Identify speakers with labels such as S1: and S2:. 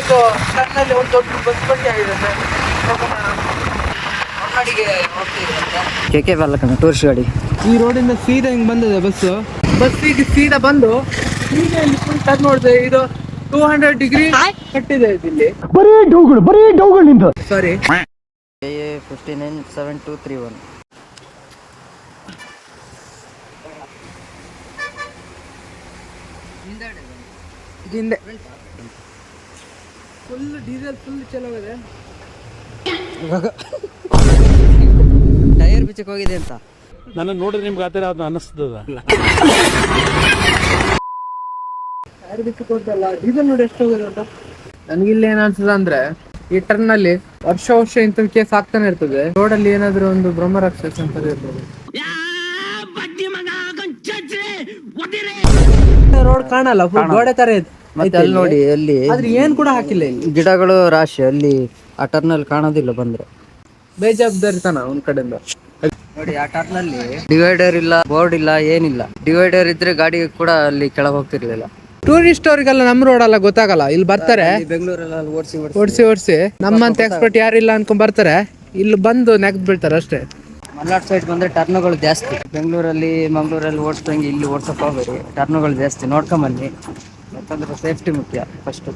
S1: ಇದು ಸಣ್ಣಲ್ಲಿ ಒಂದು ದೊಡ್ಡ ಬಸ್ ಬಂಡಿ ಆಗಿದೆ ಸರ್. ಹೊರನಾಡಿಗೆ ಹೋಗ್ತಿದ್ರಂತೆ.
S2: KK ಬಾಲಕನ ಟೂರಿಸ್ಟ್ ಗಾಡಿ.
S1: ಈ ರೋಡಿಂದ ಸೀದಾ ಹಿಂಗೆ ಬಂದಿದೆ ಬಸ್ಸಿಗೆ ಸೀದಾ ಬಂದು ಈಗ ಇಲ್ಲಿ ಫುಲ್ ಟರ್ನ್ ನೋಡಿದೆ. ಇದು 200 ಡಿಗ್ರಿ ಕಟ್ಟಿದೆ ಇಲ್ಲಿ. ಬರೀ ಡೌಗಳು ನಿಂದ. ಸಾರಿ.
S2: AA 597231.
S1: ಹಿಂದೆ ಫುಲ್ ಡೀಸೆಲ್ ಫುಲ್ ಚಲೋಗಿದೆ.
S2: ಟೈರ್ ಬಿಚ್ಚಕ್ಕೆ ಹೋಗಿದೆ ಅಂತ
S3: ನನ್ನ ನೋಡಿದ್ರೆ ನಿಮ್ಗೆ ಆ ಥರ ಅದು ಅನ್ನಿಸ್ತದ.
S1: ಟೈರ್ ಬಿಚ್ಚಿಕೊಡ್ತಲ್ಲ ಡೀಸೆಲ್ ನೋಡಿ ಎಷ್ಟು ಹೋಗಿದೆ ಅಂತ. ನನಗಿಲ್ಲ ಏನ್ ಅನ್ಸುತ್ತೆ ಅಂದ್ರೆ ಈ ಟರ್ನ್ ಅಲ್ಲಿ ವರ್ಷ ಇಂಥ ಕೇಸ್ ಆಗ್ತಾನೆ ಇರ್ತದೆ. ರೋಡಲ್ಲಿ ಏನಾದ್ರು ಒಂದು ಬ್ರಹ್ಮ ರಾಕ್ಷಸ ಅಂತ ಇರ್ತದೆ. ರೋಡ್ ಕಾಣಲ್ಲ, ಫುಲ್ ಗೋಡೆ ತರ ಇದೆ.
S2: ಮತ್ತೆ ಅಲ್ಲಿ ನೋಡಿ, ಅಲ್ಲಿ
S1: ಆದ್ರೆ ಏನ್ ಕೂಡ ಹಾಕಿಲ್ಲ ಇಲ್ಲಿ.
S2: ಗಿಡಗಳು ರಾಶಿ ಅಲ್ಲಿ ಆ ಟರ್ನಲ್ಲಿ ಕಾಣೋದಿಲ್ಲ ಬಂದ್ರೆ.
S1: ಬೇಜವಾಬ್ದಾರಿತನ ಒಂದ್ ಕಡೆಯಿಂದ.
S2: ನೋಡಿ ಆ ಟರ್ನಲ್ಲಿ ಡಿವೈಡರ್ ಇಲ್ಲ, ಬೋರ್ಡ್ ಇಲ್ಲ, ಏನಿಲ್ಲ. ಡಿವೈಡರ್ ಇದ್ರೆ ಗಾಡಿ ಕೂಡ ಅಲ್ಲಿ ಕೆಳಗೆ ಹೋಗ್ತಿರ್ಲಿಲ್ಲ.
S1: ಟೂರಿಸ್ಟ್ ಅವ್ರಿಗೆಲ್ಲ ನಮ್ ರೋಡ್ ಅಲ್ಲ ಗೊತ್ತಾಗಲ್ಲ. ಇಲ್ಲಿ ಬರ್ತಾರೆ
S2: ಬೆಂಗಳೂರಲ್ಲಿ
S1: ಓಡಿಸಿ ನಮ್ಮಂತ ಎಕ್ಸ್ಪರ್ಟ್ ಯಾರಿಲ್ಲ ಅನ್ಕೊಂಡ್ ಬರ್ತಾರೆ. ಇಲ್ಲಿ ಬಂದು ನೆಗ್ದ್ ಬೀಳ್ತಾರೆ ಅಷ್ಟೇ.
S2: ಮಲ್ನಾಡ್ ಸೈಡ್ ಬಂದ್ರೆ ಟರ್ನ್ಗಳು ಜಾಸ್ತಿ. ಬೆಂಗಳೂರಲ್ಲಿ ಮಂಗಳೂರಲ್ಲಿ ಓಡಿಸ್ದಂಗೆ ಇಲ್ಲಿ ಓಡ್ಸಕ್ ಹೋಗ್ಬೇಡಿ. ಟರ್ನ್ಗಳು ಜಾಸ್ತಿ ನೋಡ್ಕೊಂಬನ್ನಿ, ಯಾಕಂದ್ರೆ ಸೇಫ್ಟಿ ಮುಖ್ಯ ಫಸ್ಟ್.